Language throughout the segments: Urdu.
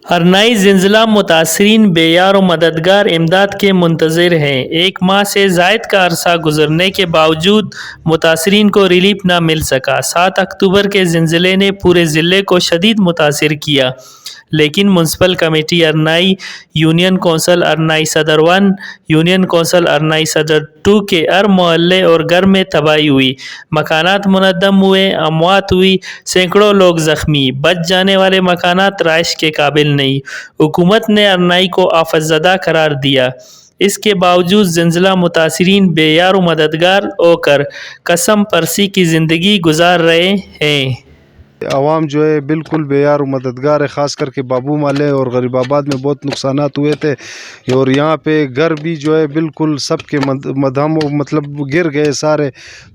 ارنائی زلزلہ متاثرین بے یار و مددگار امداد کے منتظر ہیں۔ ایک ماہ سے زائد کا عرصہ گزرنے کے باوجود متاثرین کو ریلیف نہ مل سکا۔ 7 اکتوبر کے زلزلے نے پورے ضلع کو شدید متاثر کیا، لیکن میونسپل کمیٹی ارنائی، یونین کونسل ارنائی صدر 1، یونین کونسل ارنائی صدر 2 کے ہر محلے اور گھر میں تباہی ہوئی، مکانات منہدم ہوئے، اموات ہوئی، سینکڑوں لوگ زخمی، بچ جانے والے مکانات رہائش کے قابل نہیں۔ حکومت نے ارنائی کو آفت زدہ قرار دیا، اس کے باوجود زلزلہ متاثرین بے یار و مددگار ہو کر قسم پرسی کی زندگی گزار رہے ہیں۔ عوام جو ہے بالکل بے یار و مددگار ہے، خاص کر کے بابو مالے اور غریب آباد میں بہت نقصانات ہوئے تھے، اور یہاں پہ گھر بھی جو ہے بالکل سب کے مدھم مطلب گر گئے سارے،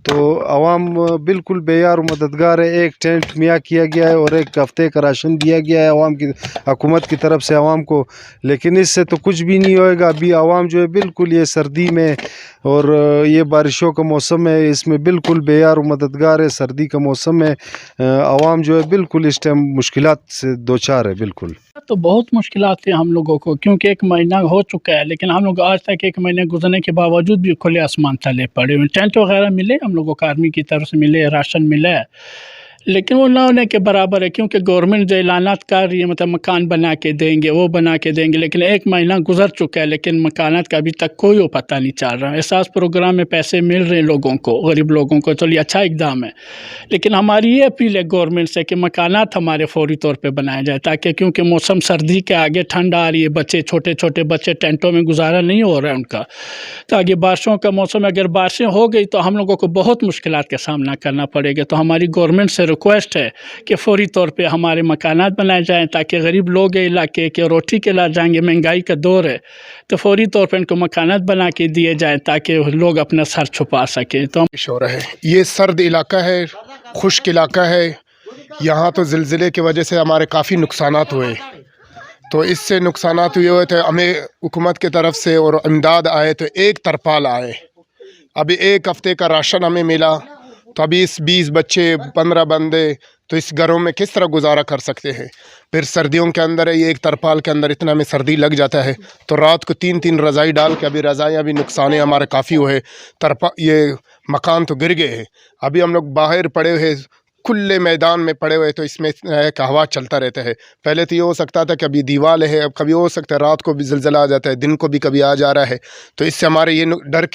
تو عوام بالکل بے یار و مددگار ہے۔ ایک ٹینٹ میاں کیا گیا ہے اور ایک ہفتے کا راشن دیا گیا ہے عوام کی حکومت کی طرف سے عوام کو، لیکن اس سے تو کچھ بھی نہیں ہوئے گا۔ ابھی عوام جو ہے بالکل یہ سردی میں اور یہ بارشوں کا موسم ہے، اس میں بالکل بے یار و مددگار ہے۔ سردی کا موسم ہے، عوام جو ہے بالکل اس ٹائم مشکلات سے دوچار ہے۔ بالکل تو بہت مشکلات تھے ہم لوگوں کو، کیونکہ 1 مہینہ ہو چکا ہے، لیکن ہم لوگ آج تک 1 مہینے گزرنے کے باوجود بھی کھلے آسمان تلے پڑے ہوئے۔ ٹینٹ وغیرہ ملے ہم لوگوں کو، آرمی کی طرف سے ملے، راشن ملا ہے، لیکن وہ نہ ہونے کے برابر ہے، کیونکہ گورنمنٹ جو اعلانات کر رہی ہے، مطلب مکان بنا کے دیں گے، وہ بنا کے دیں گے، لیکن 1 مہینہ گزر چکا ہے، لیکن مکانات کا ابھی تک کوئی وہ پتہ نہیں چل رہا ہے۔ احساس پروگرام میں پیسے مل رہے ہیں لوگوں کو، غریب لوگوں کو، تو یہ اچھا اقدام ہے، لیکن ہماری یہ اپیل ہے گورنمنٹ سے کہ مکانات ہمارے فوری طور پہ بنائے جائے، تاکہ کیونکہ موسم سردی کے آگے ٹھنڈ آ رہی ہے، بچے چھوٹے چھوٹے بچے ٹینٹوں میں گزارا نہیں ہو رہا ہے ان کا، تو آگے بارشوں کا موسم، اگر بارشیں ہو گئی تو ہم لوگوں کو بہت مشکلات کا سامنا کرنا پڑے گا۔ تو ہماری گورنمنٹ سے ریکویسٹ ہے کہ فوری طور پہ ہمارے مکانات بنائے جائیں، تاکہ غریب لوگ علاقے کے روٹی کے لا جائیں گے، مہنگائی کا دور ہے، تو فوری طور پہ ان کو مکانات بنا کے دیے جائیں تاکہ لوگ اپنا سر چھپا سکیں۔ تو ہو رہا ہے، یہ سرد علاقہ ہے، خشک علاقہ ہے، یہاں تو زلزلے کی وجہ سے ہمارے کافی نقصانات ہوئے، تو اس سے نقصانات ہوئے تھے، ہمیں حکومت کی طرف سے اور امداد آئے تو 1 ترپال آئے، ابھی 1 ہفتے کا راشن ہمیں ملا، تو ابھی اس 20 بچے 15 بندے تو اس گھروں میں کس طرح گزارا کر سکتے ہیں؟ پھر سردیوں کے اندر ہے، یہ 1 ترپال کے اندر اتنا میں سردی لگ جاتا ہے، تو رات کو 3 رضائی ڈال کے، ابھی رضائیاں بھی نقصان ہمارے کافی ہوئے، یہ مکان تو گر گئے ہیں، ابھی ہم لوگ باہر پڑے ہوئے کھلے میدان میں پڑے ہوئے، تو اس میں ہوا چلتا رہتا ہے۔ پہلے تو یہ ہو سکتا تھا کہ ابھی دیوال ہے، اب کبھی ہو سکتا ہے رات کو بھی زلزلہ آ جاتا ہے، دن کو بھی کبھی آ جا رہا ہے، تو اس سے ہمارے یہ ڈر کے